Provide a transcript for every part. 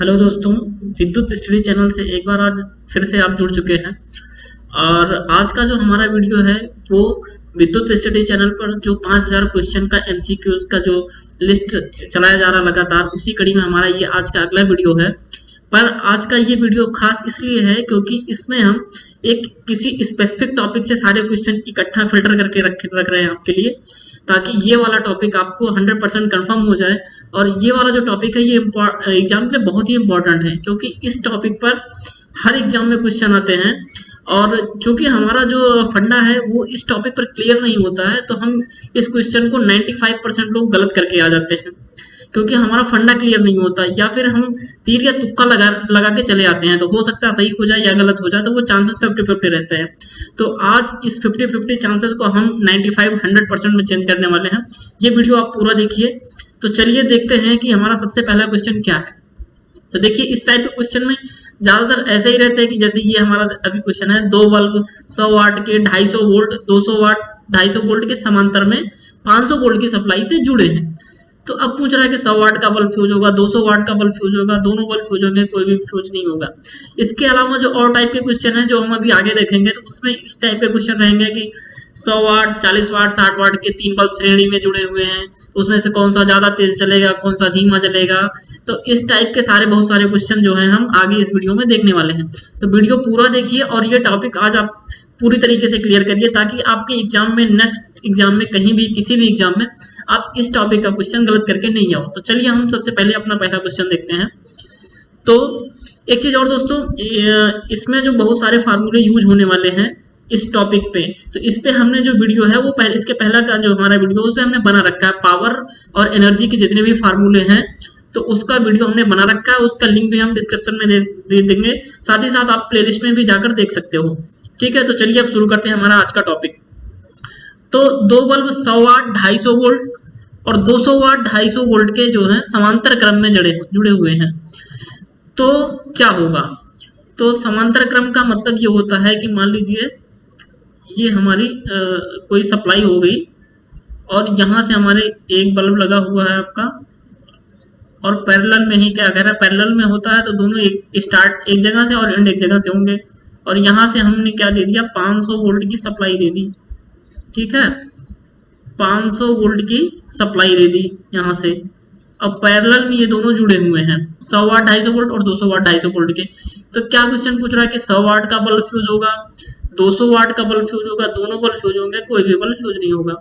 Hello दोस्तों, विद्युत study channel से एक बार आज फिर से आप जुड़ चुके हैं। और आज का जो हमारा वीडियो है वो विद्युत स्टडी चैनल पर जो 5000 क्वेश्चन का एमसीक्यूज का जो लिस्ट चलाया जा रहा लगातार, उसी कड़ी में हमारा ये आज का अगला वीडियो है। पर आज का ये वीडियो खास इसलिए है क्योंकि इसमें हम एक किसी स्पेसिफिक टॉपिक से सारे क्वेश्चन इकट्ठा फिल्टर करके रख रहे हैं आपके लिए, ताकि ये वाला टॉपिक आपको 100% कंफर्म हो जाए। और ये वाला जो टॉपिक है ये एग्जाम के लिए बहुत ही इंपॉर्टेंट है, क्योंकि इस टॉपिक पर हर एग्जाम में क्वेश्चन आते हैं। और चूंकि हमारा जो फंडा है वो इस टॉपिक पर क्लियर नहीं होता है, तो हम इस क्वेश्चन को 95% लोग गलत करके आ जाते हैं, क्योंकि हमारा फंडा क्लियर नहीं होता, या फिर हम तीर या तुक्का लगा के चले आते हैं। तो हो सकता है सही हो जाए या गलत हो जाए, तो वो चांसेस 50-50 रहते हैं। तो आज इस 50-50 चांसेस को हम 95-100% में चेंज करने वाले हैं। ये वीडियो आप पूरा देखिए। तो चलिए देखते हैं कि हमारा सबसे पहला क्वेश्चन क्या है। तो देखिए, इस टाइप के क्वेश्चन में ज्यादातर ऐसे ही रहते हैं कि जैसे ये हमारा अभी क्वेश्चन है, 2 बल्ब 100 वाट के 250 वोल्ट 200 वाट 250 वोल्ट के समांतर में 500 वोल्ट की सप्लाई से जुड़े हैं। तो अब पूछ रहा है कि 100 वाट का बल्ब फ्यूज होगा, 200 वाट का बल्ब फ्यूज होगा, दोनों बल्ब फ्यूज होंगे, कोई भी फ्यूज नहीं होगा। इसके अलावा जो और टाइप के क्वेश्चन है जो हम अभी आगे देखेंगे, तो उसमें इस टाइप के क्वेश्चन रहेंगे कि 100 वाट 40 वाट 60 वाट के 3 बल्ब श्रेणी में जुड़े हुए हैं, तो उसमें से कौन सा ज्यादा तेज चलेगा, कौन सा धीमा चलेगा। तो इस टाइप के बहुत सारे क्वेश्चन जो है हम आगे इस वीडियो में देखने वाले हैं। तो वीडियो पूरा देखिए और ये टॉपिक आज आप पूरी तरीके से क्लियर करिए, ताकि आपके एग्जाम में, नेक्स्ट एग्जाम में, कहीं भी किसी भी एग्जाम में आप इस टॉपिक का क्वेश्चन गलत करके नहीं आओ। तो चलिए हम सबसे पहले अपना पहला क्वेश्चन देखते हैं। तो एक चीज और दोस्तों, इसमें जो बहुत सारे फार्मूले यूज होने वाले हैं इस टॉपिक पे, तो इस पे हमने जो वीडियो है वो इसके पहला का जो हमारा वीडियो है उस पे हमने बना रखा है। पावर और एनर्जी के जितने भी फार्मूले हैं तो उसका वीडियो हमने बना रखा है, उसका लिंक भी हम डिस्क्रिप्शन में दे देंगे। साथ ही साथ आप प्लेलिस्ट में भी जाकर देख सकते हो। ठीक है, तो चलिए अब शुरू करते हैं हमारा आज का टॉपिक। तो 2 बल्ब 100 वाट 250 वोल्ट और 200 वाट 250 वोल्ट के जो है समांतर क्रम में जुड़े हुए हैं, तो क्या होगा। तो समांतर क्रम का मतलब ये होता है कि मान लीजिए ये हमारी कोई सप्लाई हो गई और यहाँ से हमारे एक बल्ब लगा हुआ है आपका, और पैरेलल में ही क्या कह रहा है, पैरेलल में होता है तो दोनों स्टार्ट एक जगह से और एंड एक जगह से होंगे। और यहाँ से हमने क्या दे दिया, 500 वोल्ट की सप्लाई दे दी। ठीक है, 500 वोल्ट की सप्लाई दे दी यहाँ से। अब पैरेलल में ये दोनों जुड़े हुए हैं, 100 वाट 250 वोल्ट और 200 वाट 250 वोल्ट के। तो क्या क्वेश्चन पूछ रहा है कि 100 वाट का बल्ब फ्यूज होगा, 200 वाट का बल्ब फ्यूज होगा, दोनों बल्ब फ्यूज होंगे, कोई भी बल्ब फ्यूज नहीं होगा।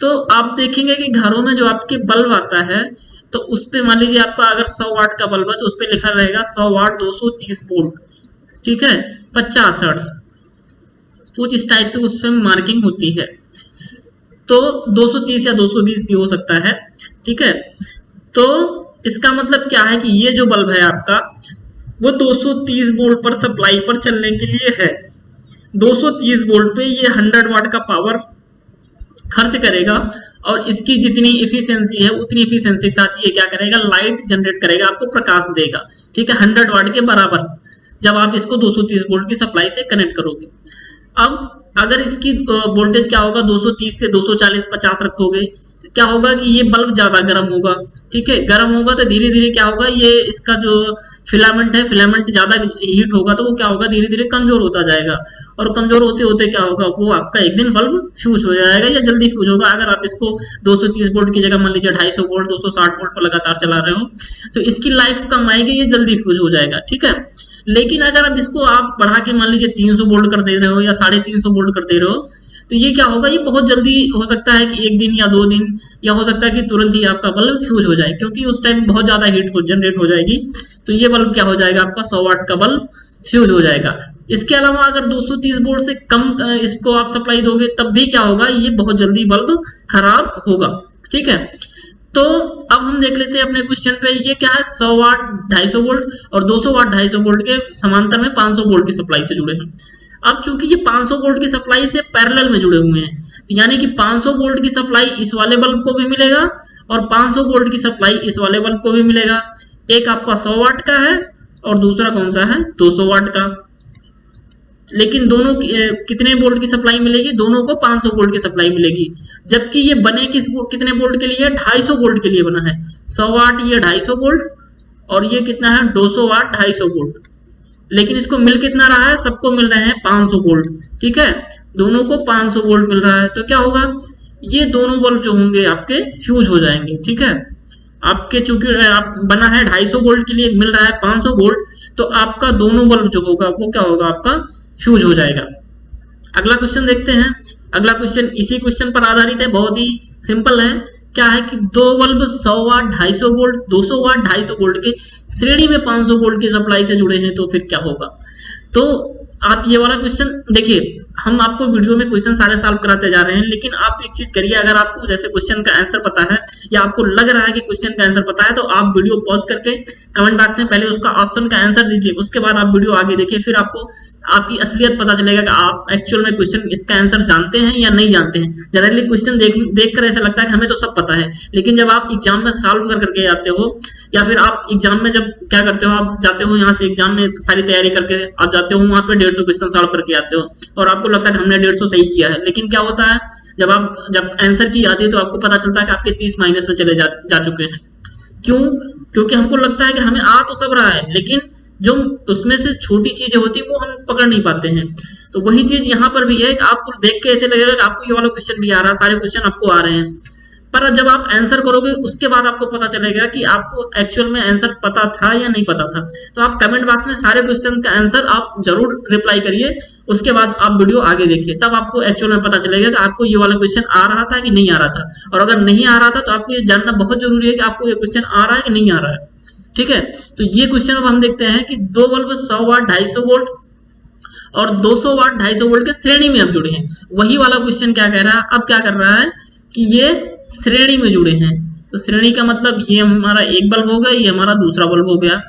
तो आप देखेंगे कि घरों में जो आपके बल्ब आता है, तो उस पे मान लीजिए आपका अगर 100 वाट का बल्ब है तो उस पे लिखा रहेगा 100 वाट 230 वोल्ट। ठीक है, 50 हर्ट्ज, कुछ इस टाइप से उस पे मार्किंग होती है। तो 230 या 220 भी हो सकता है। ठीक है, तो इसका मतलब क्या है कि ये जो बल्ब है आपका वो 230 वोल्ट पर सप्लाई पर चलने के लिए है। 230 वोल्ट पे ये 100 वाट का पावर खर्च करेगा, और इसकी जितनी इफिशियंसी है उतनी इफिशियंसी के साथ ये क्या करेगा, लाइट जनरेट करेगा, आपको प्रकाश देगा। ठीक है, 100 वाट के बराबर, जब आप इसको 230 वोल्ट की सप्लाई से कनेक्ट करोगे। अब अगर इसकी वोल्टेज क्या होगा, 230 से 240-50 रखोगे, तो क्या होगा कि ये बल्ब ज्यादा गर्म होगा। ठीक है, गर्म होगा तो धीरे धीरे क्या होगा, ये इसका जो फिलामेंट है, फिलामेंट ज्यादा हीट होगा तो वो क्या होगा, धीरे धीरे कमजोर होता जाएगा। और कमजोर होते होते क्या होगा, वो आपका एक दिन बल्ब फ्यूज हो जाएगा, या जल्दी फ्यूज होगा। अगर आप इसको 230 वोल्ट की जगह मान लीजिए 250 वोल्ट 260 वोल्ट पर लगातार चला रहे हो, तो इसकी लाइफ कम आएगी, ये जल्दी फ्यूज हो जाएगा। ठीक है, लेकिन अगर अब इसको आप बढ़ा के मान लीजिए 300 वोल्ट कर दे रहे हो या 350 वोल्ट कर दे रहे हो, तो ये क्या होगा, ये बहुत जल्दी हो सकता है कि 1 दिन या 2 दिन, या हो सकता है कि तुरंत ही आपका बल्ब फ्यूज हो जाए, क्योंकि उस टाइम बहुत ज्यादा हीट जनरेट हो जाएगी। तो ये बल्ब क्या हो जाएगा, आपका 100 वाट का बल्ब फ्यूज हो जाएगा। इसके अलावा अगर 230 वोल्ट से कम इसको आप सप्लाई दोगे, तब भी क्या होगा, ये बहुत जल्दी बल्ब खराब होगा। ठीक है, तो अब हम देख लेते हैं अपने क्वेश्चन पे, ये क्या है, 100 वाट 250 वोल्ट और 200 वाट 250 वोल्ट के समांतर में 500 वोल्ट की सप्लाई से जुड़े हैं। अब चूंकि ये 500 वोल्ट की सप्लाई से पैरेलल में जुड़े हुए हैं, तो यानी कि 500 वोल्ट की सप्लाई इस वाले बल्ब को भी मिलेगा और 500 वोल्ट की सप्लाई इस वाले बल्ब को भी मिलेगा। एक आपका 100 वाट का है और दूसरा कौन सा है, 200 वाट का। लेकिन दोनों कितने वोल्ट की सप्लाई मिलेगी, दोनों को 500 वोल्ट की सप्लाई मिलेगी। जबकि ये बने कितने वोल्ट के लिए, 250 वोल्ट के लिए बना है। 100 वाट ये 250 वोल्ट और ये कितना है 200 वाट 250 वोल्ट, लेकिन इसको मिल कितना रहा है, सबको मिल रहे हैं 500 वोल्ट। ठीक है, दोनों को 500 वोल्ट मिल रहा है, तो क्या होगा, ये दोनों बल्ब जो होंगे आपके फ्यूज हो जाएंगे। ठीक है, आपके चूंकि आप बना है 250 वोल्ट के लिए, मिल रहा है 500 वोल्ट, तो आपका दोनों बल्ब जो होगा वो क्या होगा, आपका फ्यूज हो जाएगा। अगला क्वेश्चन देखते हैं। अगला क्वेश्चन इसी क्वेश्चन पर आधारित है, बहुत ही सिंपल है। क्या है कि दो बल्ब 100 वाट 250 वोल्ट 200 वाट 250 वोल्ट के श्रेणी में 500 वोल्ट की सप्लाई से जुड़े हैं, तो फिर क्या होगा। तो आप ये वाला क्वेश्चन देखिए, हम आपको वीडियो में क्वेश्चन सारे सॉल्व कराते जा रहे हैं, लेकिन आप एक चीज करिए, अगर आपको जैसे क्वेश्चन का आंसर पता है या आपको लग रहा है कि क्वेश्चन का आंसर पता है, तो आप वीडियो पॉज करके कमेंट बॉक्स में पहले उसका ऑप्शन का आंसर दीजिए, उसके बाद आप वीडियो आगे देखिए, फिर आपको आपकी असलियत पता चलेगा कि आप एक्चुअल में क्वेश्चन इसका आंसर जानते हैं या नहीं जानते हैं। जनरली क्वेश्चन देख कर ऐसा लगता है कि हमें तो सब पता है, लेकिन जब आप एग्जाम में सॉल्व कर करके आते हो, या फिर आप एग्जाम में जब क्या करते हो, आप जाते हो यहाँ से एग्जाम में सारी तैयारी करके आप जाते हो, वहां पे 150 क्वेश्चन सॉल्व करके आते हो और आपको लगता है कि हमने 150 सही किया है, लेकिन क्या होता है, जब आंसर की आती है तो आपको पता चलता है कि आपके 30 माइनस में चले जा चुके हैं। क्यों? क्योंकि हमको लगता है कि हमें आ तो सब रहा है, लेकिन जो उसमें से छोटी चीजें होती है वो हम पकड़ नहीं पाते हैं। तो वही चीज यहाँ पर भी है कि आपको देख के ऐसे लगेगा कि आपको ये वाला क्वेश्चन भी आ रहा है, सारे क्वेश्चन आपको आ रहे हैं, पर जब आप आंसर करोगे उसके बाद आपको पता चलेगा कि आपको एक्चुअल में आंसर पता था या नहीं पता था। तो आप कमेंट बॉक्स में सारे क्वेश्चन का आंसर आप जरूर रिप्लाई करिए, उसके बाद आप वीडियो आगे देखिए, तब आपको एक्चुअल में पता चलेगा कि आपको ये वाला क्वेश्चन आ रहा था कि नहीं आ रहा था। और अगर नहीं आ रहा था तो आपको ये जानना बहुत जरूरी है कि आपको ये क्वेश्चन आ रहा है कि नहीं आ रहा है। ठीक है, तो ये क्वेश्चन अब हम देखते हैं कि दो बल्ब 100 वाट 250 वोल्ट और 200 वाट 250 वोल्ट के श्रेणी में अब जुड़े हैं। वही वाला क्वेश्चन क्या कह रहा है, अब क्या कर रहा है कि ये श्रेणी में जुड़े हैं। तो श्रेणी का मतलब ये हमारा एक बल्ब हो गया, ये हमारा दूसरा बल्ब हो गया,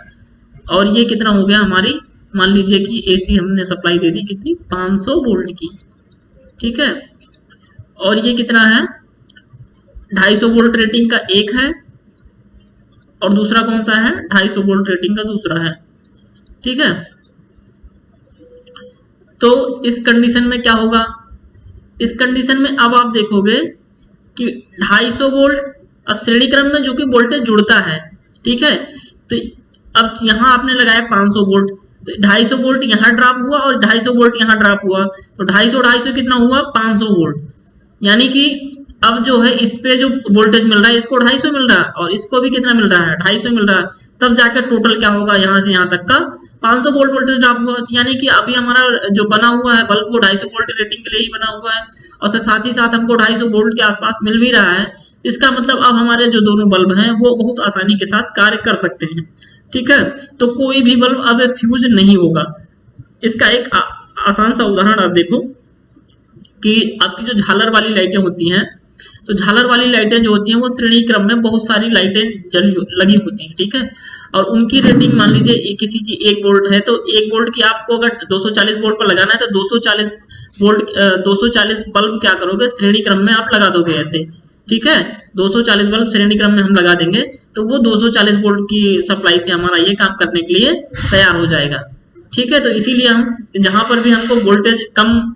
और ये कितना हो गया हमारी, मान लीजिए कि एसी हमने सप्लाई दे दी कितनी 500 वोल्ट की। ठीक है, और ये कितना है 250 वोल्ट रेटिंग का एक है, और दूसरा कौन सा है 250 वोल्ट रेटिंग का दूसरा है। ठीक है, तो इस कंडीशन में क्या होगा, इस कंडीशन में अब आप देखोगे कि 250 वोल्ट अब श्रेणी क्रम में जो कि वोल्टेज जुड़ता है। ठीक है, तो अब यहां आपने लगाया 500 वोल्ट, तो 250 वोल्ट यहां ड्रॉप हुआ और 250 वोल्ट यहां ड्रॉप हुआ, तो 250 कितना हुआ 500 वोल्ट, यानी कि अब जो है इस पे जो वोल्टेज मिल रहा है इसको 250 मिल रहा है और इसको भी कितना मिल रहा है 250 मिल रहा है, तब जाकर टोटल क्या होगा, यहां से यहां तक का 500 वोल्ट वोल्टेज ड्रॉप हुआ। यानी कि अभी हमारा जो बना हुआ है बल्ब वो 250 वोल्ट रेटिंग के लिए ही बना हुआ है, और साथ ही साथ हमको 250 वोल्ट के आसपास मिल भी रहा है। इसका मतलब अब हमारे जो दोनों बल्ब हैं वो बहुत आसानी के साथ कार्य कर सकते हैं। ठीक है, तो कोई भी बल्ब अब फ्यूज नहीं होगा। इसका एक आसान सा उदाहरण आप देखो कि आपकी जो झालर वाली लाइटें होती हैं, तो झालर वाली लाइटें जो होती हैं वो श्रेणी क्रम में बहुत सारी लाइटें लगी होती हैं। ठीक है, और उनकी रेटिंग मान लीजिए किसी की 1 वोल्ट है, तो 1 वोल्ट की आपको अगर 240 वोल्ट पर लगाना है तो 240 बल्ब क्या करोगे श्रेणी क्रम में आप लगा दोगे ऐसे। ठीक है, 240 बल्ब श्रेणी क्रम में हम लगा देंगे, तो वो 240 वोल्ट की सप्लाई से हमारा ये काम करने के लिए तैयार हो जाएगा। ठीक है, तो इसीलिए हम जहां पर भी हमको वोल्टेज कम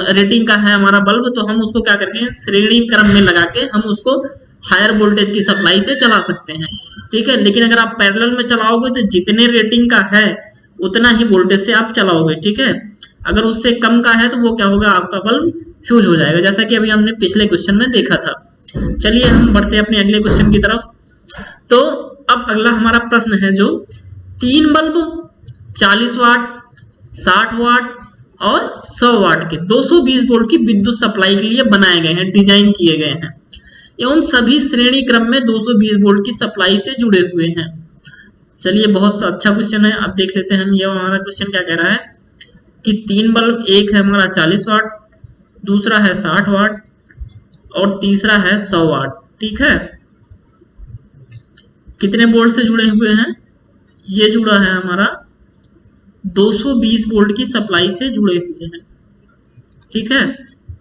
रेटिंग का है हमारा बल्ब, तो हम उसको क्या करते हैं श्रेणी क्रम में लगा के हम उसको हायर वोल्टेज की सप्लाई से चला सकते हैं। ठीक है, लेकिन अगर आप पैरेलल में चलाओगे तो जितने रेटिंग का है उतना ही वोल्टेज से आप चलाओगे। ठीक है, अगर उससे कम का है तो वो क्या होगा, आपका बल्ब फ्यूज हो जाएगा, जैसा कि अभी हमने पिछले क्वेश्चन में देखा था। चलिए हम बढ़ते हैं अपने अगले क्वेश्चन की तरफ। तो अब अगला हमारा प्रश्न है जो 3 बल्ब 40 वाट 60 वाट और 100 वाट के 220 वोल्ट की विद्युत सप्लाई के लिए बनाए गए हैं, डिजाइन किए गए हैं, एवं सभी श्रेणी क्रम में 220 वोल्ट की सप्लाई से जुड़े हुए हैं। चलिए बहुत अच्छा क्वेश्चन है, अब देख लेते हैं हम ये हमारा क्वेश्चन क्या कह रहा है कि 3 बल्ब, एक है हमारा 40 वाट, दूसरा है 60 वाट और तीसरा है 100 वाट। ठीक है, कितने वोल्ट से जुड़े हुए हैं, ये जुड़ा है हमारा 220 वोल्ट की सप्लाई से जुड़े हुए हैं। ठीक है,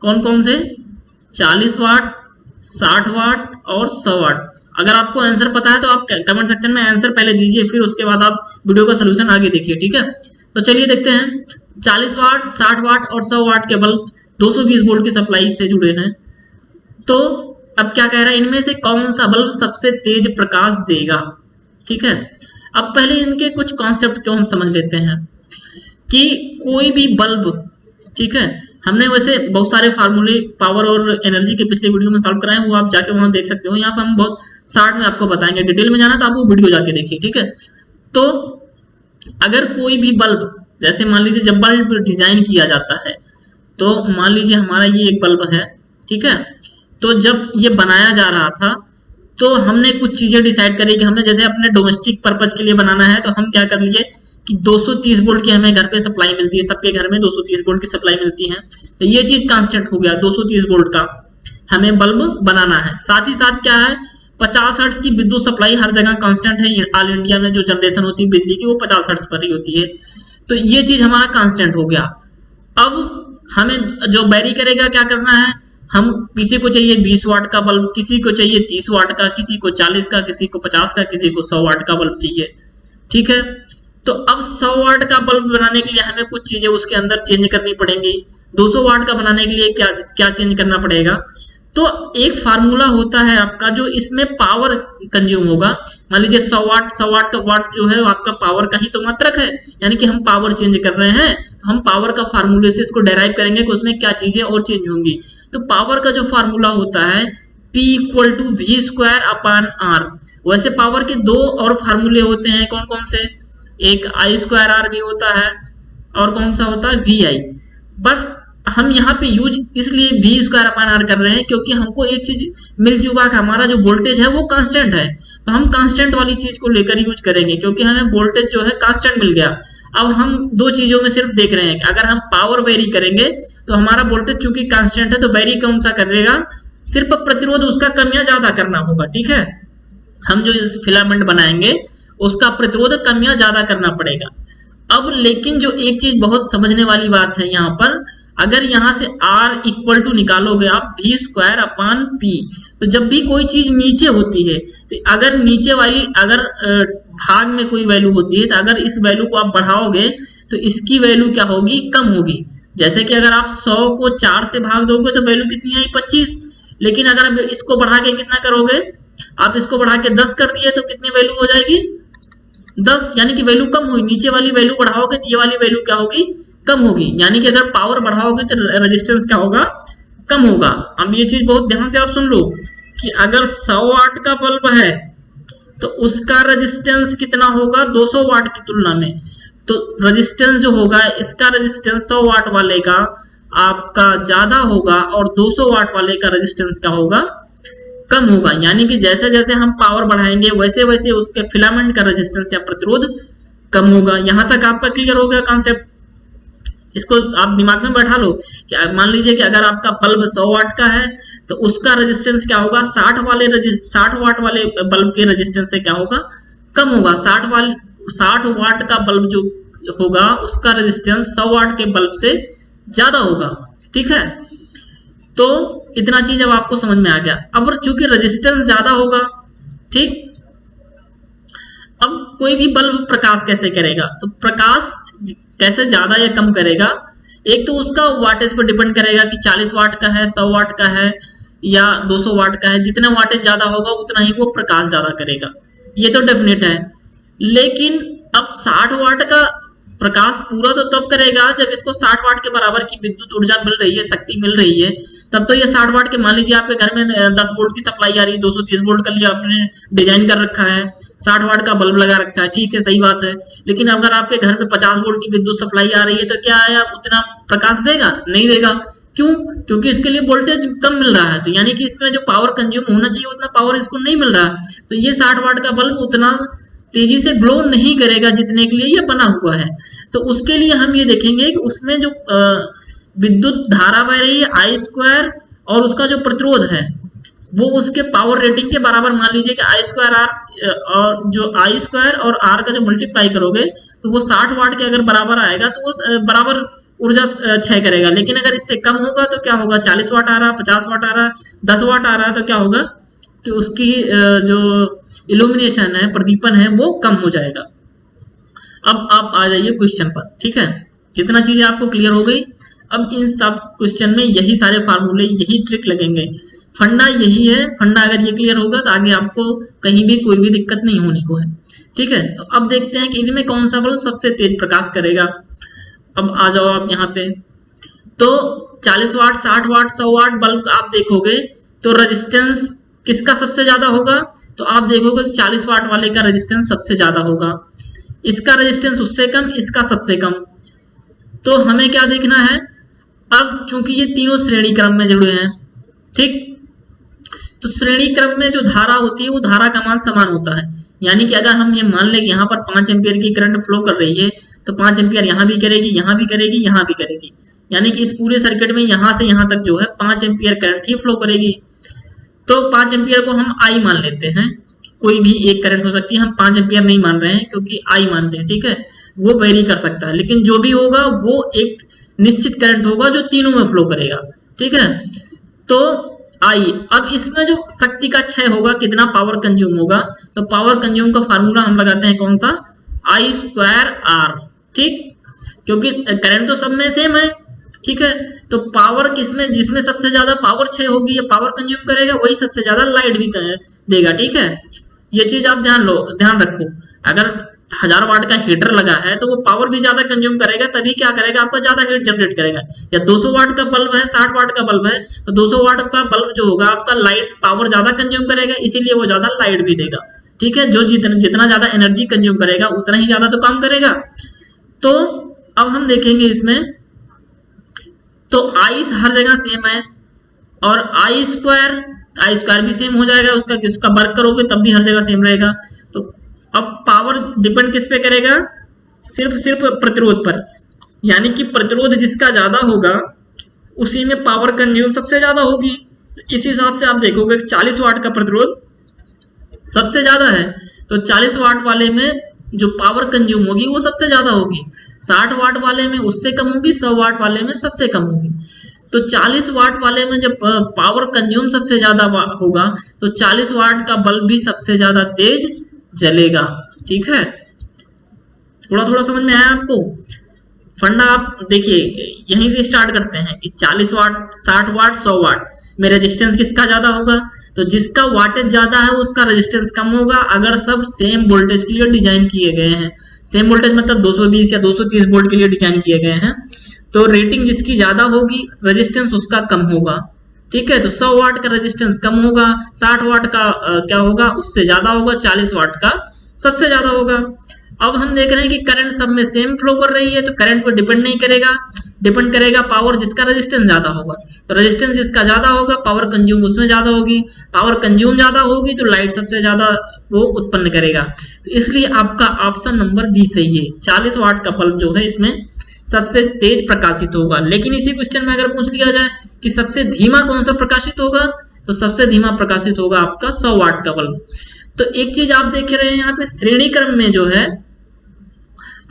कौन कौन से 40 वाट 60 वाट और 100 वाट। अगर आपको आंसर पता है तो आप कमेंट सेक्शन में आंसर पहले दीजिए, फिर उसके बाद आप वीडियो का सलूशन आगे देखिए। ठीक है, तो चलिए देखते हैं 40 वाट 60 वाट और 100 वाट के बल्ब 220 वोल्ट की सप्लाई से जुड़े हैं। तो अब क्या कह रहा है, इनमें से कौन सा बल्ब सबसे तेज प्रकाश देगा। ठीक है, अब पहले इनके कुछ कॉन्सेप्ट को हम समझ लेते हैं कि कोई भी बल्ब, ठीक है, हमने वैसे बहुत सारे फार्मूले पावर और एनर्जी के पिछले वीडियो में सॉल्व कराए हैं, वो आप जाके वहां देख सकते हो। यहाँ पर हम बहुत शॉर्ट में आपको बताएंगे, डिटेल में जाना तो आप वो वीडियो जाके देखिए, ठीक है। तो अगर कोई भी बल्ब, जैसे मान लीजिए जब बल्ब डिजाइन किया जाता है, तो मान लीजिए हमारा ये एक बल्ब है, ठीक है, तो जब ये बनाया जा रहा था तो हमने कुछ चीजें डिसाइड करी कि हमें जैसे अपने डोमेस्टिक पर्पज के लिए बनाना है, तो हम क्या कर लिए कि 230 वोल्ट की हमें घर पे सप्लाई मिलती है, सबके घर में 230 वोल्ट की सप्लाई मिलती है, तो ये चीज कांस्टेंट हो गया, 230 वोल्ट का हमें बल्ब बनाना है। साथ ही साथ क्या है, 50 हर्ट्ज की विद्युत सप्लाई हर जगह कांस्टेंट है, ऑल इंडिया में जो जनरेशन होती है बिजली की वो 50 हर्ट्ज पर ही होती है, तो ये चीज हमारा कांस्टेंट हो गया। अब हमें जो वेरी करेगा क्या करना है, हम किसी को चाहिए 20 वाट का बल्ब, किसी को चाहिए 30 वाट का, किसी को 40 का, किसी को 50 का, किसी को 100 वाट का बल्ब चाहिए, ठीक है। तो अब 100 वाट का बल्ब बनाने के लिए हमें कुछ चीजें उसके अंदर चेंज करनी पड़ेंगी। 200 वाट का बनाने के लिए क्या क्या चेंज करना पड़ेगा, तो एक फार्मूला होता है आपका जो इसमें पावर कंज्यूम होगा। मान लीजिए 100 वाट का वाट जो है आपका पावर का ही तो मात्रक है, यानी कि हम पावर चेंज कर रहे हैं, तो हम पावर का फार्मूले से इसको डेराइव करेंगे कि उसमें क्या चीजें और चेंज होंगी। तो पावर का जो फार्मूला होता है P = V²/R। वैसे पावर के दो और फार्मूले होते हैं, कौन कौन से, एक I²R भी होता है और कौन सा होता है VI, बट हम यहाँ पे यूज इसलिए V²/R कर रहे हैं क्योंकि हमको एक चीज मिल चुका कि हमारा जो वोल्टेज है वो कांस्टेंट है, तो हम कांस्टेंट वाली चीज को लेकर यूज करेंगे क्योंकि हमें वोल्टेज जो है कांस्टेंट मिल गया। अब हम दो चीजों में सिर्फ देख रहे हैं कि अगर हम पावर वेरी करेंगे तो हमारा वोल्टेज चूंकि कांस्टेंट है तो वेरी कौन सा करेगा, सिर्फ प्रतिरोध उसका कम या ज्यादा करना होगा, ठीक है। हम जो फिलामेंट बनाएंगे उसका प्रतिरोध कम या ज्यादा करना पड़ेगा। अब लेकिन जो एक चीज बहुत समझने वाली बात है यहाँ पर, अगर यहाँ से R = निकालोगे आप V²/P, तो जब भी कोई चीज नीचे होती है तो अगर नीचे वाली अगर भाग में कोई वैल्यू होती है तो अगर इस वैल्यू को आप बढ़ाओगे तो इसकी वैल्यू क्या होगी, कम होगी। जैसे कि अगर आप 100 को 4 से भाग दोगे तो वैल्यू कितनी आई, 25, लेकिन अगर आप इसको बढ़ा के कितना करोगे, आप इसको बढ़ा के 10 कर दिए तो कितनी वैल्यू हो जाएगी, 10, यानी कि वैल्यू कम हुई। नीचे वाली वैल्यू बढ़ाओगे तो ये वाली वैल्यू क्या होगी, कम होगी, यानी कि अगर पावर बढ़ाओगे तो रेजिस्टेंस क्या होगा, कम होगा। अब ये चीज बहुत ध्यान से आप सुन लो कि अगर 100 वाट का बल्ब है तो उसका रेजिस्टेंस कितना होगा 200 वाट की तुलना में, तो रेजिस्टेंस जो होगा इसका रेजिस्टेंस 100 वाट वाले का आपका ज्यादा होगा और 200 वाट वाले का रेजिस्टेंस क्या होगा, कम होगा। यानी कि जैसे जैसे हम पावर बढ़ाएंगे वैसे वैसे उसके फिलामेंट का रेजिस्टेंस या प्रतिरोध कम होगा। यहां तक आपका क्लियर हो गया कॉन्सेप्ट, इसको आप दिमाग में बैठा लो कि मान लीजिए कि अगर आपका बल्ब 100 वाट का है तो उसका रेजिस्टेंस क्या होगा, 60 वाट वाले बल्ब के रेजिस्टेंस से क्या होगा, कम होगा। 60 वाट का बल्ब जो होगा उसका रेजिस्टेंस 100 वाट के बल्ब से ज्यादा होगा, ठीक है। तो इतना चीज अब आपको समझ में आ गया। अब चूंकि रेजिस्टेंस ज्यादा होगा, ठीक, अब कोई भी बल्ब प्रकाश कैसे करेगा, तो प्रकाश कैसे ज्यादा या कम करेगा, एक तो उसका वाटेज पर डिपेंड करेगा कि 40 वाट का है, 100 वाट का है या 200 वाट का है। जितना वाटेज ज्यादा होगा उतना ही वो प्रकाश ज्यादा करेगा, ये तो डेफिनेट है। लेकिन अब 60 वाट का प्रकाश पूरा तो तब करेगा जब इसको 60 वाट के बराबर की विद्युत ऊर्जा मिल रही है, शक्ति मिल रही है, तब तो ये 60 वाट के, मान लीजिए आपके घर में 10 वोल्ट की सप्लाई आ रही है, 230 वोल्ट का लिए आपने डिजाइन कर रखा है, 60 वाट का बल्ब लगा रखा है, ठीक है, सही बात है। लेकिन अगर आपके घर में 50 वोल्ट की विद्युत सप्लाई आ रही है तो क्या है, उतना प्रकाश देगा, नहीं देगा। क्यों, क्योंकि इसके लिए वोल्टेज कम मिल रहा है, तो यानी कि इसमें जो पावर कंज्यूम होना चाहिए उतना पावर इसको नहीं मिल रहा, तो ये 60 वाट का बल्ब उतना तेजी से ग्लो नहीं करेगा जितने के लिए ये बना हुआ है। तो उसके लिए हम ये देखेंगे कि उसमें जो विद्युत धारा बह रही है I² और उसका जो प्रतिरोध है वो उसके पावर रेटिंग के बराबर, मान लीजिए कि I²R और जो I² और R का जो मल्टीप्लाई करोगे तो वो 60 वाट के अगर बराबर आएगा तो वो बराबर ऊर्जा क्षय करेगा। लेकिन अगर इससे कम होगा तो क्या होगा, 40 वाट आ रहा, 50 वाट आ रहा, 10 वाट आ रहा, तो क्या होगा कि उसकी जो इल्यूमिनेशन है, प्रदीपन है, वो कम हो जाएगा। अब आप आ जाइए क्वेश्चन पर, ठीक है, कितना चीजें आपको क्लियर हो गई। अब इन सब क्वेश्चन में यही सारे फार्मूले, यही ट्रिक लगेंगे। फंडा यही है, फंडा अगर ये क्लियर होगा तो आगे आपको कहीं भी कोई भी दिक्कत नहीं होने को है। ठीक है, तो अब देखते हैं कि इनमें कौन सा बल्ब सबसे तेज प्रकाश करेगा। अब आ जाओ आप यहाँ पे, तो 40 वाट, 60 वाट, 100 वाट बल्ब आप देखोगे तो रेजिस्टेंस किसका सबसे ज्यादा होगा, तो आप देखोगे 40 वाट वाले का रेजिस्टेंस सबसे ज्यादा होगा, इसका रेजिस्टेंस उससे कम, इसका सबसे कम। तो हमें क्या देखना है, अब चूंकि ये तीनों श्रेणी क्रम में जुड़े हैं, ठीक, तो श्रेणी क्रम में जो धारा होती है वो धारा का मान समान होता है। यानी कि अगर हम ये मान लें कि यहाँ पर 5 एम्पियर की करंट फ्लो कर रही है तो 5 एम्पियर यहाँ भी करेगी, यहाँ भी करेगी, यहाँ भी करेगी, यानी कि इस पूरे सर्किट में यहाँ से यहाँ तक जो है 5 एम्पियर करंट ही फ्लो करेगी। तो 5 एम्पियर को हम आई मान लेते हैं, कोई भी एक करंट हो सकती है, हम 5 एम्पियर नहीं मान रहे हैं क्योंकि आई मानते हैं। ठीक है, वो वेरी कर सकता है, लेकिन जो भी होगा वो एक निश्चित करंट होगा जो तीनों में फ्लो करेगा। ठीक है, तो आई, अब इसमें जो शक्ति का क्षय होगा, कितना पावर कंज्यूम होगा, तो पावर कंज्यूम का फार्मूला हम लगाते हैं कौन सा, आई स्क्वायर आर। ठीक, क्योंकि करंट तो सब में सेम है। ठीक है, तो पावर किसमें, जिसमें सबसे ज्यादा पावर क्षय होगी या पावर कंज्यूम करेगा वही सबसे ज्यादा लाइट भी देगा। ठीक है, ये चीज आप ध्यान रखो। अगर 1000 वाट का हीटर लगा है तो वो पावर भी ज्यादा कंज्यूम करेगा, तभी क्या करेगा, आपका ज्यादा हीट जनरेट करेगा। या 200 वाट का बल्ब है, 60 वाट का बल्ब है, तो 200 वाट का बल्ब जो होगा आपका लाइट पावर ज्यादा कंज्यूम करेगा, इसीलिए वो ज्यादा लाइट भी देगा। ठीक है, जो जितना ज्यादा एनर्जी कंज्यूम करेगा उतना ही ज्यादा तो काम करेगा। तो अब हम देखेंगे इसमें, तो आई हर जगह सेम है और आई स्क्वायर भी सेम हो जाएगा, उसका वर्क करोगे तब भी हर जगह सेम रहेगा। तो अब पावर डिपेंड किस पे करेगा, सिर्फ प्रतिरोध पर, यानी कि प्रतिरोध जिसका ज्यादा होगा उसी में पावर कंज्यूम सबसे ज्यादा होगी। इस हिसाब से आप देखोगे 40 वाट का प्रतिरोध सबसे ज्यादा है, तो 40 वाट वाले में जो पावर कंज्यूम होगी वो सबसे ज्यादा होगी, 60 वाट वाले में उससे कम होगी, 100 वाट वाले में सबसे कम होगी। तो 40 वाट वाले में जब पावर कंज्यूम सबसे ज्यादा होगा तो 40 वाट का बल्ब भी सबसे ज्यादा तेज जलेगा। ठीक है, थोड़ा थोड़ा समझ में आया आपको। फंडा आप देखिए, यहीं से स्टार्ट करते हैं कि 40 वाट, 60 वाट, 100 वाट में रेजिस्टेंस किसका ज्यादा होगा, तो जिसका वाटेज ज्यादा है उसका रेजिस्टेंस कम होगा। अगर सब सेम वोल्टेज के लिए डिजाइन किए गए हैं, सेम वोल्टेज मतलब 220 या 230 वोल्ट के लिए डिजाइन किए गए हैं, तो रेटिंग जिसकी ज्यादा होगी रेजिस्टेंस उसका कम होगा। ठीक है, तो 100 वाट का रेजिस्टेंस कम होगा, 60 वाट का क्या होगा, उससे ज्यादा होगा, 40 वाट का सबसे ज्यादा होगा। अब हम देख रहे हैं कि करंट सब में सेम फ्लो कर रही है, तो करंट पर डिपेंड नहीं करेगा, डिपेंड करेगा पावर जिसका रेजिस्टेंस ज्यादा होगा। तो रेजिस्टेंस जिसका ज्यादा होगा पावर कंज्यूम उसमें ज्यादा होगी, पावर कंज्यूम ज्यादा होगी तो लाइट सबसे ज्यादा वो उत्पन्न करेगा। तो इसलिए आपका ऑप्शन नंबर बी सही है, 40 वाट का बल्ब जो है इसमें सबसे तेज प्रकाशित होगा। लेकिन इसी क्वेश्चन में अगर पूछ लिया जाए कि सबसे धीमा कौन सा प्रकाशित होगा, तो सबसे धीमा प्रकाशित होगा आपका 100 वाट का बल्ब। तो एक चीज आप देख रहे हैं यहाँ पे, श्रेणी क्रम में जो है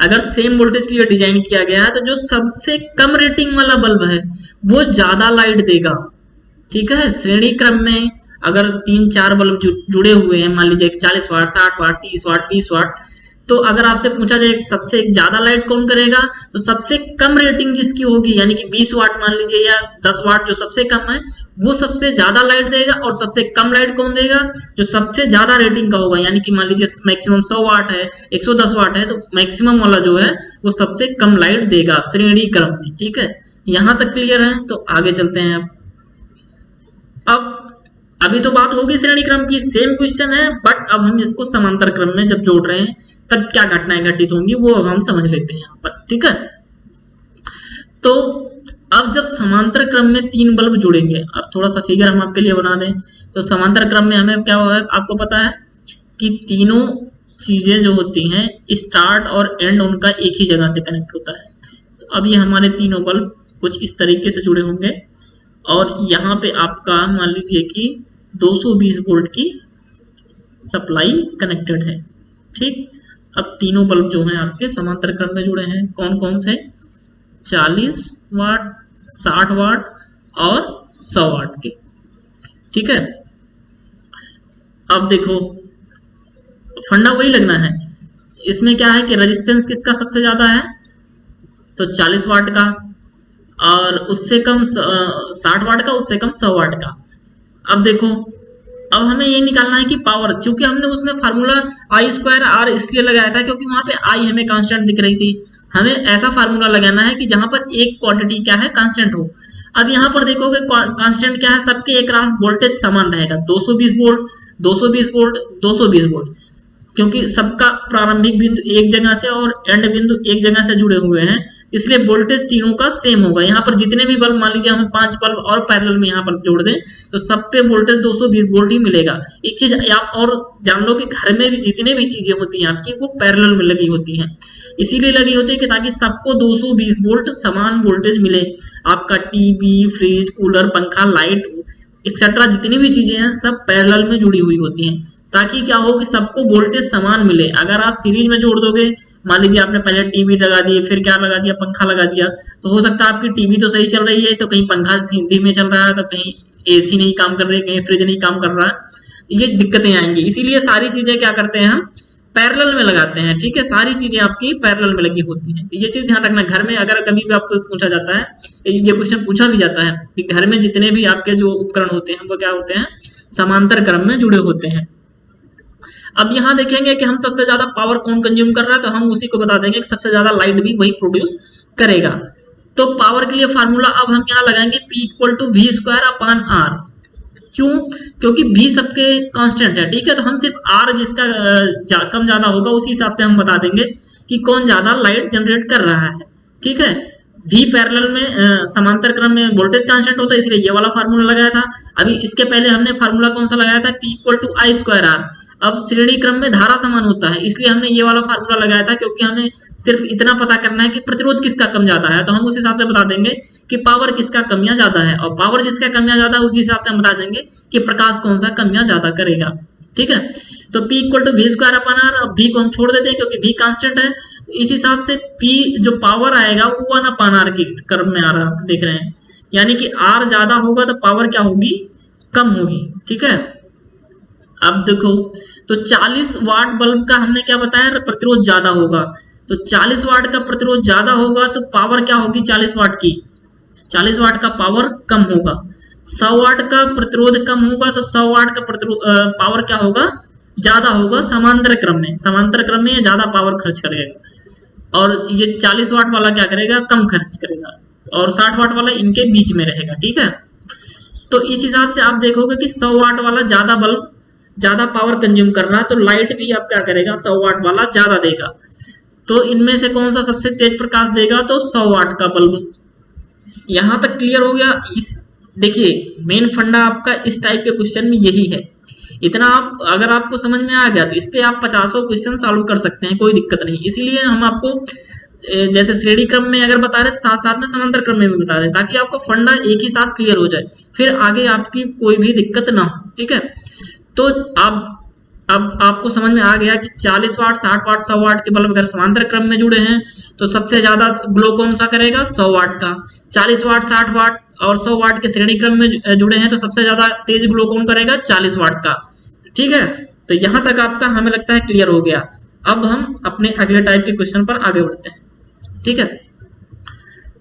अगर सेम वोल्टेज के लिए डिजाइन किया गया है तो जो सबसे कम रेटिंग वाला बल्ब है वो ज्यादा लाइट देगा। ठीक है, श्रेणी क्रम में अगर 3-4 बल्ब जुड़े हुए हैं, मान लीजिए 40 वाट, 60 वाट, 30 वाट, 20 वाट, तो अगर आपसे पूछा जाए सबसे ज्यादा लाइट कौन करेगा, तो सबसे कम रेटिंग जिसकी होगी, यानी कि 20 वाट मान लीजिए या 10 वाट जो सबसे कम है, वो सबसे ज्यादा लाइट देगा। और सबसे कम लाइट कौन देगा, जो सबसे ज्यादा रेटिंग का होगा, यानी कि मान लीजिए मैक्सिमम 100 वाट है, 110 वाट है, तो मैक्सिमम वाला जो है वो सबसे कम लाइट देगा श्रेणी क्रम में। ठीक है, यहां तक क्लियर है। तो आगे चलते हैं। अब अभी तो बात होगी श्रेणी क्रम की, सेम क्वेश्चन है, बट अब हम इसको समांतर क्रम में जब जोड़ रहे हैं तब क्या घटनाएं घटित होंगी वो अब हम समझ लेते हैं यहाँ पर। ठीक है, तो अब जब समांतर क्रम में 3 बल्ब जुड़ेंगे, अब थोड़ा सा फिगर हम आपके लिए बना दें, तो समांतर क्रम में हमें क्या होगा, आपको पता है कि तीनों चीजें जो होती हैं स्टार्ट और एंड उनका एक ही जगह से कनेक्ट होता है। तो अब ये हमारे तीनों बल्ब कुछ इस तरीके से जुड़े होंगे और यहाँ पे आपका मान लीजिए कि 220 वोल्ट की सप्लाई कनेक्टेड है। ठीक, अब तीनों बल्ब जो हैं आपके समांतर क्रम में जुड़े हैं, कौन कौन से, 40 वाट, 60 वाट और 100 वाट के। ठीक है, अब देखो फंडा वही लगना है, इसमें क्या है कि रेजिस्टेंस किसका सबसे ज्यादा है, तो 40 वाट का, और उससे कम 60 वाट का, उससे कम 100 वाट का। अब देखो, अब हमें ये निकालना है कि पावर, चूंकि हमने उसमें फार्मूला आई स्क्वायर आर इसलिए लगाया था क्योंकि वहां पे आई हमें कांस्टेंट दिख रही थी। हमें ऐसा फार्मूला लगाना है कि जहां पर एक क्वांटिटी क्या है, कांस्टेंट हो। अब यहाँ पर देखोगे कांस्टेंट क्या है, सबके एक रास वोल्टेज समान रहेगा, 220 वोल्ट, 220 वोल्ट, 220 वोल्ट, क्योंकि सबका प्रारंभिक बिंदु एक जगह से और एंड बिंदु एक जगह से जुड़े हुए हैं, इसलिए वोल्टेज तीनों का सेम होगा। यहाँ पर जितने भी बल्ब, मान लीजिए हम 5 बल्ब और पैरेलल में यहाँ पर जोड़ दें तो सब पे वोल्टेज 220 वोल्ट ही मिलेगा। एक चीज आप और जान लो कि घर में भी जितने भी चीजें होती हैं आपकी, वो पैरेलल में लगी होती हैं, इसीलिए लगी होती है कि ताकि सबको 220 वोल्ट समान वोल्टेज मिले। आपका टीवी, फ्रिज, कूलर, पंखा, लाइट एक्सेट्रा जितनी भी चीजें हैं सब पैरेलल में जुड़ी हुई होती हैं, ताकि क्या हो कि सबको वोल्टेज समान मिले। अगर आप सीरीज में जोड़ दोगे, मान लीजिए आपने पहले टीवी लगा दिए, फिर क्या लगा दिया, पंखा लगा दिया, तो हो सकता है आपकी टीवी तो सही चल रही है, तो कहीं पंखा सीधी में चल रहा है, तो कहीं एसी नहीं काम कर रही है, कहीं फ्रिज नहीं काम कर रहा है, ये दिक्कतें आएंगी। इसीलिए सारी चीजें क्या करते हैं, हम पैरेलल में लगाते हैं। ठीक है, सारी चीजें आपकी पैरेलल में लगी होती हैं, तो ये चीज ध्यान रखना। घर में अगर कभी भी आपको पूछा जाता है, ये क्वेश्चन पूछा भी जाता है कि घर में जितने भी आपके जो उपकरण होते हैं वो क्या होते हैं, समांतर क्रम में जुड़े होते हैं। अब यहाँ देखेंगे कि हम सबसे ज्यादा पावर कौन कंज्यूम कर रहा है, तो हम उसी को बता देंगे कि सबसे ज्यादा लाइट भी वही प्रोड्यूस करेगा। तो पावर के लिए फार्मूला अब हम यहाँ लगाएंगे P equal to V square upon R. क्यों? क्योंकि V सबके कांस्टेंट है। ठीक है, तो हम सिर्फ R जिसका कम ज्यादा होगा उसी हिसाब से हम बता देंगे कि कौन ज्यादा लाइट जनरेट कर रहा है। ठीक है, V पैरेलल में समांतर क्रम में वोल्टेज कांस्टेंट होता है, इसलिए ये वाला फार्मूला लगाया था। अभी इसके पहले हमने फार्मूला कौन सा लगाया था, P equal to I square R. अब श्रेणी क्रम में धारा समान होता है, इसलिए हमने ये वाला फार्मूला लगाया था, क्योंकि हमें सिर्फ इतना पता करना है कि प्रतिरोध किसका कम ज्यादा है, तो हम उस हिसाब से बता देंगे कि पावर किसका कम या ज्यादा है, और पावर जिसका कम या ज्यादा है उसी हिसाब से हम बता देंगे कि प्रकाश कौन सा कम या ज्यादा करेगा। ठीक है, तो P equal to V square upon R. अब V को हम छोड़ देते हैं क्योंकि V कांस्टेंट है, तो इस हिसाब से P जो पावर आएगा वो 1 अपन आर के क्रम में आ रहा है, देख रहे हैं, यानी कि R ज्यादा होगा तो पावर क्या होगी, कम होगी। ठीक है, अब देखो, तो 40 वाट बल्ब का हमने क्या बताया, प्रतिरोध ज्यादा होगा, तो 40 वाट का प्रतिरोध ज्यादा होगा तो पावर क्या होगी 40 वाट की, 40 वाट का पावर कम होगा। 100 वाट का प्रतिरोध कम होगा तो 100 वाट का प्रतिरोध पावर क्या होगा, ज्यादा होगा। समांतर क्रम में ये ज्यादा पावर खर्च करेगा, और ये 40 वाट वाला क्या करेगा, कम खर्च करेगा, और 60 वाट वाला इनके बीच में रहेगा। ठीक है, तो इस हिसाब से आप देखोगे कि 100 वाट वाला ज्यादा बल्ब ज्यादा पावर कंज्यूम कर रहा है, तो लाइट भी आप क्या करेगा, 100 वाट वाला ज्यादा देगा। तो इनमें से कौन सा सबसे तेज प्रकाश देगा, तो 100 वाट का बल्ब। यहां तक क्लियर हो गया। इस देखिए मेन फंडा आपका इस टाइप के क्वेश्चन में यही है। इतना आप अगर आपको समझ में आ गया तो इस पे आप 50 क्वेश्चन सॉल्व कर सकते हैं, कोई दिक्कत नहीं। इसीलिए हम आपको जैसे श्रेणी क्रम में अगर बता रहे तो साथ साथ में समांतर क्रम में भी बता रहे, ताकि आपको फंडा एक ही साथ क्लियर हो जाए, फिर आगे आपकी कोई भी दिक्कत ना हो। ठीक है, तो अब आपको समझ में आ गया कि 40 वाट, 60 वाट, 100 वाट के बल्ब अगर समांतर क्रम में जुड़े हैं तो सबसे ज्यादा ग्लो कौन सा करेगा, 100 वाट का। 40 वाट, 60 वाट और 100 वाट के श्रेणी क्रम में जुड़े हैं तो सबसे ज्यादा तेज ग्लो कौन करेगा, 40 वाट का। ठीक है, तो यहां तक आपका हमें लगता है क्लियर हो गया। अब हम अपने अगले टाइप के क्वेश्चन पर आगे बढ़ते हैं। ठीक है,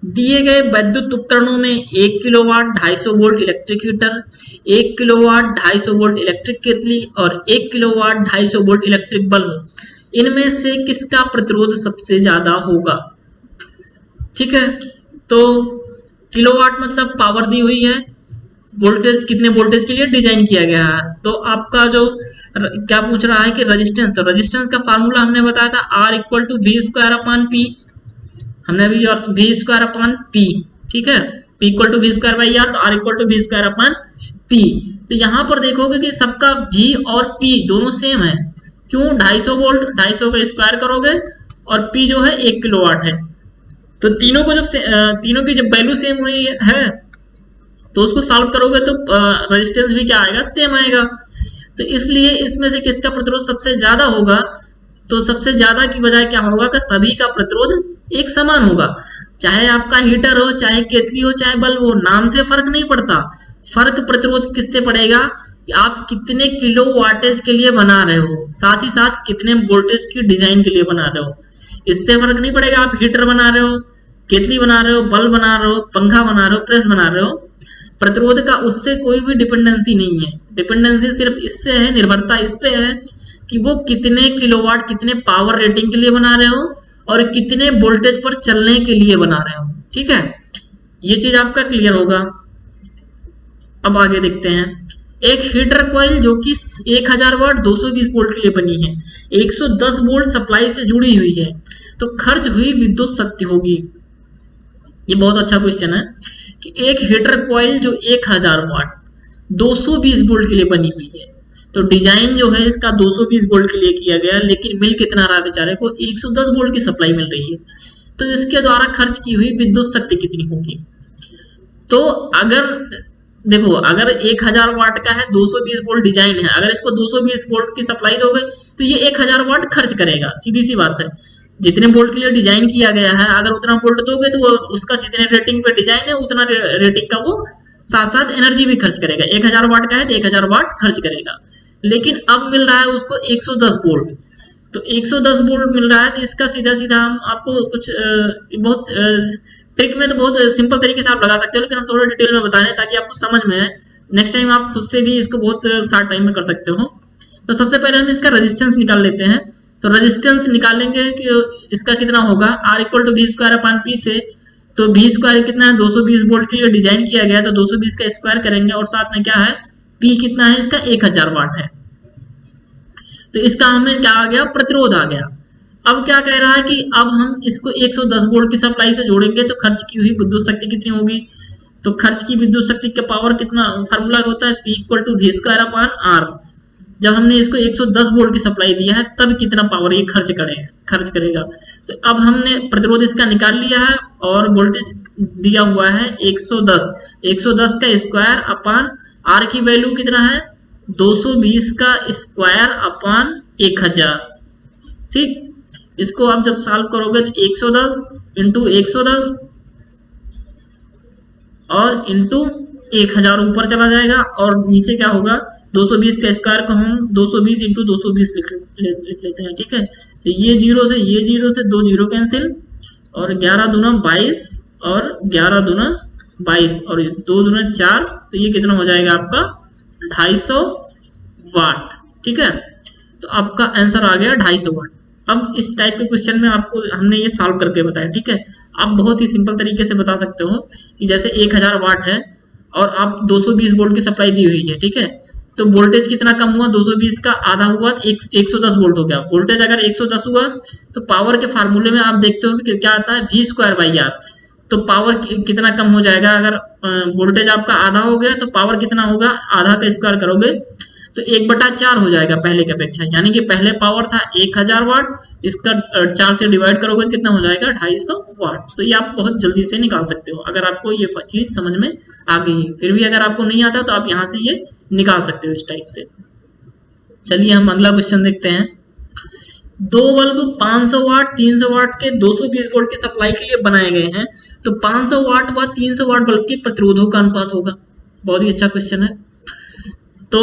दिए गए वैद्युत उपकरणों में 1 kilowatt 250 volt electric heater, 1 kilowatt 250 volt electric केतली और 1 किलोवाट 250 वोल्ट इलेक्ट्रिक बल्ब, इनमें से किसका प्रतिरोध सबसे ज्यादा होगा। ठीक है, तो किलोवाट मतलब पावर दी हुई है, वोल्टेज कितने वोल्टेज के लिए डिजाइन किया गया है। तो आपका जो क्या पूछ रहा है कि रेजिस्टेंस, तो रेजिस्टेंस का फार्मूला हमने बताया था R equal to V square upon P, हमने अभी वी स्क्वायर अपॉन पी। ठीक है, P equal to V square by R, तो R equal to V square upon P. तो यहाँ पर देखोगे कि सबका V और P दोनों सेम है। क्यों, 250 वोल्ट, 250 का स्क्वायर करोगे और P जो है 1 किलोवाट है, तो तीनों को तीनों की जब वैल्यू सेम हुई है तो उसको सॉल्व करोगे तो रेजिस्टेंस भी क्या आएगा, सेम आएगा। तो इसलिए इसमें से किसका प्रतिरोध सबसे ज्यादा होगा, तो सबसे ज्यादा की बजाय क्या होगा कि सभी का प्रतिरोध एक समान होगा। चाहे आपका हीटर हो, चाहे केतली हो, चाहे बल्ब हो, नाम से फर्क नहीं पड़ता। फर्क प्रतिरोध किससे पड़ेगा कि आप कितने किलो वाटेज के लिए बना रहे हो, साथ ही साथ कितने वोल्टेज की डिजाइन के लिए बना रहे हो, इससे फर्क नहीं पड़ेगा। आप हीटर बना रहे हो, केतली बना रहे हो, बल्ब बना रहे हो, पंखा बना रहे हो, प्रेस बना रहे हो, प्रतिरोध का उससे कोई भी डिपेंडेंसी नहीं है, डिपेंडेंसी सिर्फ इससे है, निर्भरता इस पे है कि वो कितने किलोवाट, कितने पावर रेटिंग के लिए बना रहे हो और कितने वोल्टेज पर चलने के लिए बना रहे हो। ठीक है, ये चीज आपका क्लियर होगा। अब आगे देखते हैं, एक हीटर कॉइल जो कि 1000 वाट 220 वोल्ट के लिए बनी है, 110 वोल्ट सप्लाई से जुड़ी हुई है, तो खर्च हुई विद्युत शक्ति होगी। ये बहुत अच्छा क्वेश्चन है कि एक हीटर कॉइल जो 1000 वाट 220 वोल्ट के लिए बनी हुई है, तो डिजाइन जो है इसका 220 वोल्ट के लिए किया गया, लेकिन मिल कितना रहा बेचारे को, 110 वोल्ट की सप्लाई मिल रही है, तो इसके द्वारा खर्च की हुई विद्युत शक्ति कितनी होगी। तो अगर देखो, अगर 1000 वाट का है, 220 वोल्ट डिजाइन है, अगर इसको 220 वोल्ट की सप्लाई दोगे तो ये 1000 वाट खर्च करेगा, सीधी सी बात है। जितने वोल्ट के लिए डिजाइन किया गया है, अगर उतना वोल्ट दोगे तो वो उसका जितने रेटिंग पे डिजाइन है उतना रेटिंग का वो साथ साथ एनर्जी भी खर्च करेगा। 1000 वाट का है तो 1000 वाट खर्च करेगा, लेकिन अब मिल रहा है उसको 110 वोल्ट, तो 110 वोल्ट मिल रहा है, तो इसका सीधा सीधा हम आपको कुछ बहुत ट्रिक में तो बहुत सिंपल तरीके से आप लगा सकते हो, लेकिन हम थोड़ा डिटेल में बता रहे हैं ताकि आपको समझ में आए। नेक्स्ट टाइम आप खुद से भी इसको बहुत शॉर्ट टाइम में कर सकते हो। तो सबसे पहले हम इसका रेजिस्टेंस निकाल लेते हैं। तो रेजिस्टेंस निकालेंगे कि इसका कितना होगा, R equal to V square upon P से, तो वी स्क्वायर कितना है, 220 वोल्ट के लिए डिजाइन किया गया है, तो 220 का स्क्वायर करेंगे और साथ में क्या है, पी कितना है इसका 1000 वाट है, तो इसका हमें क्या आ गया, प्रतिरोध आ गया। अब क्या कह रहा है कि अब हम इसको 110 वोल्ट की सप्लाई से जोड़ेंगे तो खर्च की हुई विद्युत शक्ति कितनी होगी। तो खर्च की विद्युत शक्ति का पावर कितना, फार्मूला होता है P equal to V square upon R. जब हमने इसको 110 वोल्ट की सप्लाई दिया है तब कितना पावर ये खर्च करेगा। तो अब हमने प्रतिरोध इसका निकाल लिया है और वोल्टेज दिया हुआ है 110, 110 का स्क्वायर अपॉन आर की वैल्यू कितना है, 220 का स्क्वायर अपॉन 1000। ठीक, इसको आप जब सॉल्व करोगे तो 110 इंटू 110 और इंटू 1000 ऊपर चला जाएगा और नीचे क्या होगा, 220 का स्क्वायर को हम 220 इंटू 220 लिख लेते हैं। ठीक है, तो ये जीरो से 2 जीरो कैंसिल और 11 दूना 22 और 11 दूना 22 और 2 दूना 4, तो ये कितना हो जाएगा आपका 250 वाट। ठीक है, तो आपका आंसर आ गया 250 वाट। अब इस टाइप के क्वेश्चन में आपको हमने ये सॉल्व करके बताया। ठीक है, आप बहुत ही सिंपल तरीके से बता सकते हो कि जैसे 1000 वाट है और आप 220 वोल्ट की सप्लाई दी हुई है। ठीक है, तो वोल्टेज कितना कम हुआ, 220 का आधा हुआ तो 110 वोल्ट हो गया। वोल्टेज अगर 110 हुआ तो पावर के फार्मूले में आप देखते हो कि क्या आता है, वी स्क्वायर बाई आर। तो पावर कितना कम हो जाएगा, अगर वोल्टेज आपका आधा हो गया तो पावर कितना होगा, आधा का स्क्वायर करोगे तो 1/4 हो जाएगा पहले की अपेक्षा, यानी कि पहले पावर था 1000 वाट, इसका 4 से डिवाइड करोगे तो कितना हो जाएगा 250 वाट। तो ये आप बहुत जल्दी से निकाल सकते हो अगर आपको ये चीज समझ में आ गई है। फिर भी अगर आपको नहीं आता तो आप यहाँ से ये निकाल सकते हो इस टाइप से। चलिए हम अगला क्वेश्चन देखते हैं। 2 बल्ब 500 वाट 300 वाट के 220 वोल्ट की सप्लाई के लिए बनाए गए हैं, तो 500 वाट व 300 वाट बल्ब के प्रतिरोधों का अनुपात होगा। बहुत ही अच्छा क्वेश्चन है। तो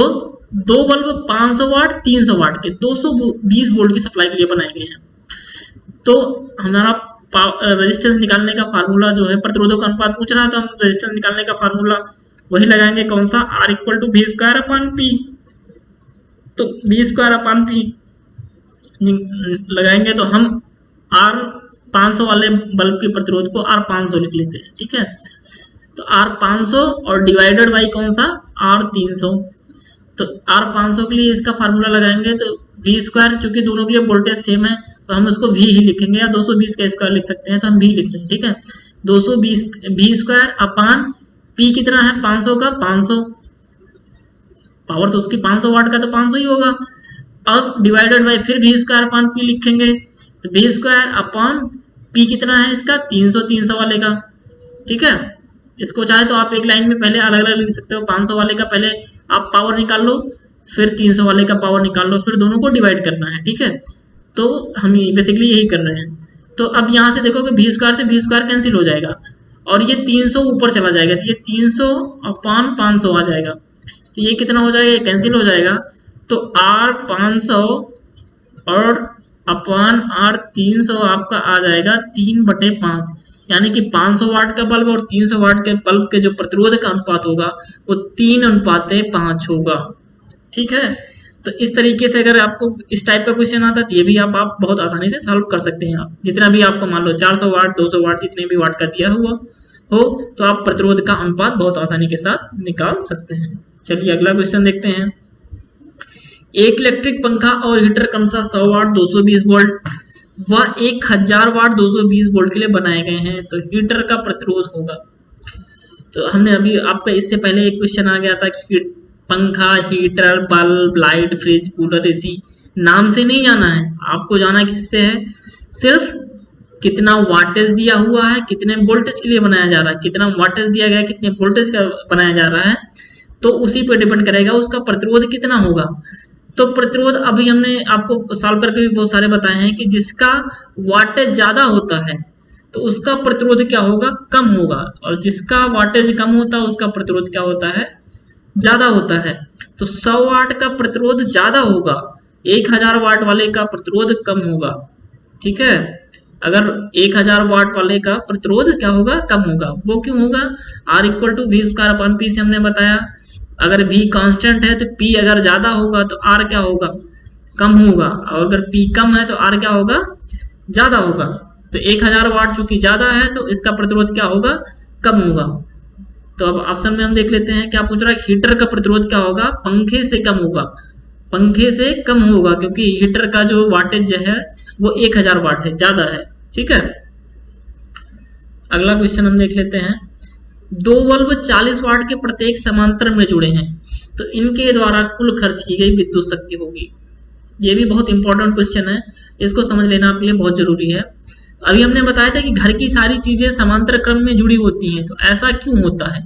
2 बल्ब 500 वाट 300 वाट के 220 वोल्ट की सप्लाई के लिए बनाए गए हैं, तो हमारा रेजिस्टेंस निकालने का फार्मूला जो है, प्रतिरोधों का अनुपात पूछ रहा है तो हम रेजिस्टेंस निकालने का फार्मूला वही लगाएंगे, कौन सा, R equal to V square upon P. तो वी स्क्वायर अपॉन पी लगाएंगे तो हम R 500 वाले बल्ब के प्रतिरोध को R 500 लिख लेते हैं। ठीक है, तो R 500 और डिवाइडेड बाई कौन सा, R 300। तो R 500 के लिए इसका फार्मूला लगाएंगे तो वी स्क्वायर, चूंकि दोनों के लिए वोल्टेज सेम है तो हम उसको वी ही लिखेंगे, या 220 का स्क्वायर लिख सकते हैं तो हम वी लिख रहे हैं। ठीक है, 220 वी स्क्वायर अपॉन पी कितना है 500 का 500, पावर तो उसकी 500 वाट का तो 500 ही होगा। अब डिवाइडेड बाई फिर वी स्क्वायर अपॉन पी लिखेंगे, तो वी स्क्वायर अपॉन पी कितना है इसका 300 वाले का। ठीक है, इसको चाहे तो आप एक लाइन में पहले अलग अलग लिख सकते हो। 500 वाले का पहले आप पावर निकाल लो, फिर 300 वाले का पावर निकाल लो, फिर दोनों को डिवाइड करना है। ठीक है, तो हम बेसिकली यही कर रहे हैं। तो अब यहाँ से देखो कि वी स्क्वायर से वी स्क्वायर कैंसिल हो जाएगा और ये 300 ऊपर चला जाएगा, तो ये 300 अपॉन 500 आ जाएगा, तो ये कितना हो जाएगा, ये कैंसिल हो जाएगा। तो R 500 और अपॉन R 300 आपका आ जाएगा 3/5, यानी कि 500 वाट का बल्ब और 300 वाट के बल्ब के जो प्रतिरोध का अनुपात होगा वो 3:5 होगा। ठीक है, तो इस तरीके से अगर आपको इस टाइप का क्वेश्चन आता है तो ये भी आप बहुत आसानी से सॉल्व कर सकते हैं। आप जितना भी आपको मान लो 400 वाट 200 वाट जितने भी वाट का दिया हुआ हो तो आप प्रतिरोध का अनुपात बहुत आसानी के साथ निकाल सकते हैं। चलिए अगला क्वेश्चन देखते हैं। एक इलेक्ट्रिक पंखा और हीटर क्रमशः 100 वाट 220 वोल्ट व 1000 वाट 220 वोल्ट के लिए बनाए गए हैं, तो हीटर का प्रतिरोध होगा। तो हमने अभी आपका इससे पहले एक क्वेश्चन आ गया था कि पंखा, heater, bulb, light, fridge, cooler, AC नाम से नहीं जाना है, आपको जाना किससे है, सिर्फ कितना वाटेज दिया हुआ है, कितने वोल्टेज के लिए बनाया जा रहा है, कितना वाटेज दिया गया है, कितने वोल्टेज का बनाया जा रहा है, तो उसी पर डिपेंड करेगा उसका प्रतिरोध कितना होगा। तो प्रतिरोध अभी हमने आपको सॉल्व करके भी बहुत सारे बताए हैं कि जिसका वाटेज ज्यादा होता है तो उसका प्रतिरोध क्या होगा, कम होगा, और जिसका वाटेज कम होता है उसका प्रतिरोध क्या होता है, ज्यादा होता है। तो 100 वाट का प्रतिरोध ज्यादा होगा, 1000 वाट वाले का प्रतिरोध कम होगा। ठीक है, अगर 1000 वाट वाले का प्रतिरोध क्या होगा, कम होगा। वो क्यों होगा, R = V² P से हमने बताया। अगर V कांस्टेंट है तो P अगर ज्यादा होगा तो R क्या होगा, कम होगा, और अगर P कम है तो R क्या होगा, ज्यादा होगा। तो 1000 वाट चूंकि ज्यादा है तो इसका प्रतिरोध क्या होगा, कम होगा। तो अब ऑप्शन में हम देख लेते हैं क्या पूछ रहा है, हीटर का प्रतिरोध क्या होगा, पंखे से कम होगा, पंखे से कम होगा, क्योंकि हीटर का जो वाटेज है वो 1000 वाट है, ज्यादा है। ठीक है, अगला क्वेश्चन हम देख लेते हैं। दो बल्ब 40 वाट के प्रत्येक समांतर में जुड़े हैं, तो इनके द्वारा कुल खर्च की गई विद्युत शक्ति होगी। ये भी बहुत इंपॉर्टेंट क्वेश्चन है, इसको समझ लेना आपके लिए बहुत जरूरी है। अभी हमने बताया था कि घर की सारी चीजें समांतर क्रम में जुड़ी होती हैं, तो ऐसा क्यों होता है,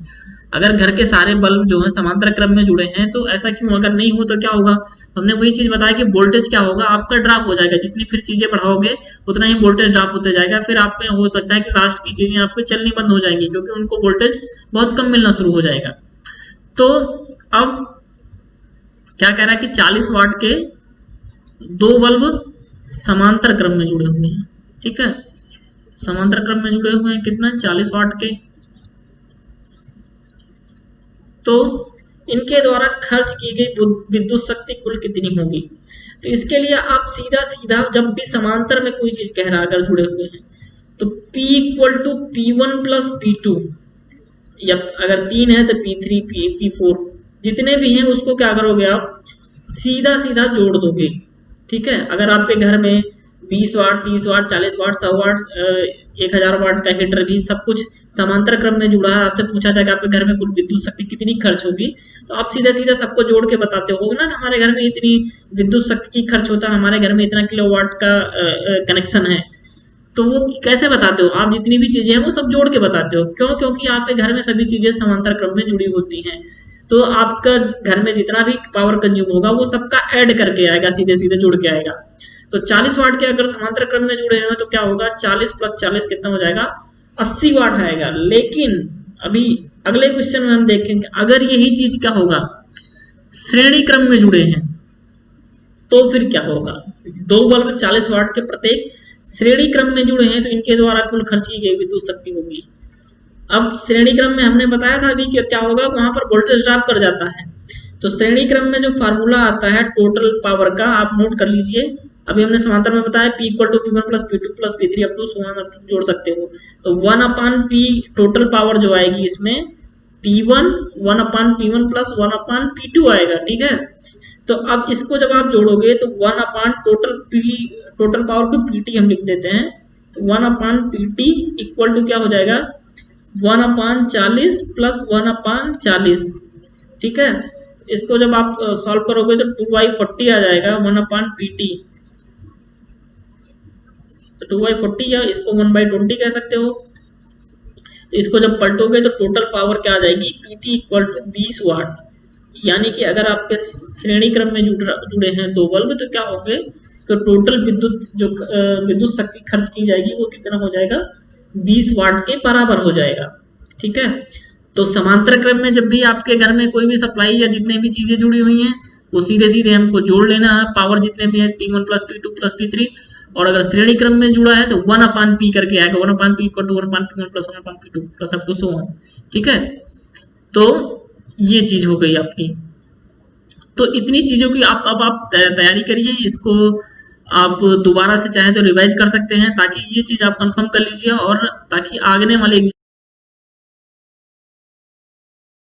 अगर घर के सारे बल्ब जो है समांतर क्रम में जुड़े हैं तो ऐसा क्यों, अगर नहीं हो तो क्या होगा। हमने वही चीज बताया कि वोल्टेज क्या होगा, आपका ड्रॉप हो जाएगा, जितनी फिर चीजें बढ़ाओगे उतना ही वोल्टेज ड्रॉप होते जाएगा। फिर आप में हो सकता है कि लास्ट की चीजें आपको चलनी बंद हो जाएंगी, क्योंकि उनको वोल्टेज बहुत कम मिलना शुरू हो जाएगा। तो अब क्या कह रहा है कि 40 वाट के दो बल्ब समांतर क्रम में जुड़े हुए हैं। ठीक है, समांतर क्रम में जुड़े हुए हैं, कितना, 40 वाट के। तो इनके द्वारा खर्च की गई विद्युत शक्ति कुल कितनी होगी। तो इसके लिए आप सीधा सीधा जब भी समांतर में कोई चीज कह रहा है अगर जुड़े हुए हैं तो P = P1 + P2, या अगर 3 है तो P3 P4 जितने भी हैं उसको क्या करोगे, आप सीधा सीधा जोड़ दोगे। ठीक है, अगर आपके घर में 20 वाट 30 वाट 40 वाट 100 वाट 1000 वाट का हीटर भी सब कुछ समांतर क्रम में जुड़ा है, आपसे पूछा जाएगा आपके घर में कुल विद्युत शक्ति कितनी खर्च होगी, तो आप सीधा सीधा सबको जोड़ के बताते हो ना, हमारे घर में इतनी विद्युत शक्ति की खर्च होता है, हमारे घर में इतना किलोवाट का कनेक्शन है। तो वो कैसे बताते हो, आप जितनी भी चीजें हैं वो सब जोड़ के बताते हो। क्यों, क्योंकि आपके घर में सभी चीजें समांतर क्रम में जुड़ी होती हैं, तो आपका घर में जितना भी पावर कंज्यूम होगा वो सबका ऐड करके आएगा, सीधे सीधे जुड़ के आएगा। तो 40 वाट के अगर समांतर क्रम में जुड़े हैं तो क्या होगा, 40 + 40 कितना हो जाएगा, 80 वाट आएगा। लेकिन अभी अगले क्वेश्चन में हम देखेंगे अगर यही चीज क्या होगा, श्रेणी क्रम में जुड़े हैं तो फिर क्या होगा। दो बल्ब 40 वाट के प्रत्येक श्रेणी क्रम में जुड़े हैं तो इनके द्वारा कुल खर्च की गई विद्युत शक्ति होगी। अब श्रेणी क्रम में हमने बताया था अभी कि क्या होगा, वहां पर वोल्टेज ड्रॉप कर जाता है। तो श्रेणी क्रम में जो फार्मूला आता है टोटल पावर का, आप नोट कर लीजिए। अभी हमने समांतर में बताया P = P1 + P2 + P3 up to आप जोड़ सकते हो। तो 1/P टोटल पावर जो आएगी इसमें P1 1/P1 + 1/P2 आएगा। ठीक है, तो अब इसको जब आप जोड़ोगे तो 1/ टोटल पावर को PT हम लिख देते हैं, तो 1/PT = क्या हो जाएगा, 1/40 + 1/40। ठीक है, इसको जब आप सॉल्व करोगे तो 2/40 आ जाएगा 1/PT। तो 2/40 या इसको 1/20 कह सकते हो। तो इसको जब पलटोगे तो टोटल पावर क्या आ जाएगी, PT = 20 वाट। यानी कि अगर आपके श्रेणी क्रम में जुड़े हैं दो बल्ब तो क्या होंगे, तो टोटल विद्युत शक्ति खर्च की जाएगी वो कितना हो जाएगा, 20 वाट के बराबर हो जाएगा। ठीक है, तो समांतर क्रम में जब भी आपके घर में कोई भी सप्लाई या जितने भी चीजें जुड़ी हुई हैं वो सीधे सीधे हमको जोड़ लेना है, पावर जितने भी है P1 + P2 + P3, और अगर श्रेणी क्रम में जुड़ा है तो 1/p करके आएगा, 1/p equal to 1/p1 plus 1/p2 plus up to so on. ठीक है, तो ये चीज हो गई आपकी। तो इतनी चीजों की अब आप तैयारी करिए, इसको आप दोबारा से चाहे तो रिवाइज कर सकते हैं, ताकि ये चीज आप कंफर्म कर लीजिए, और ताकि आगने वाले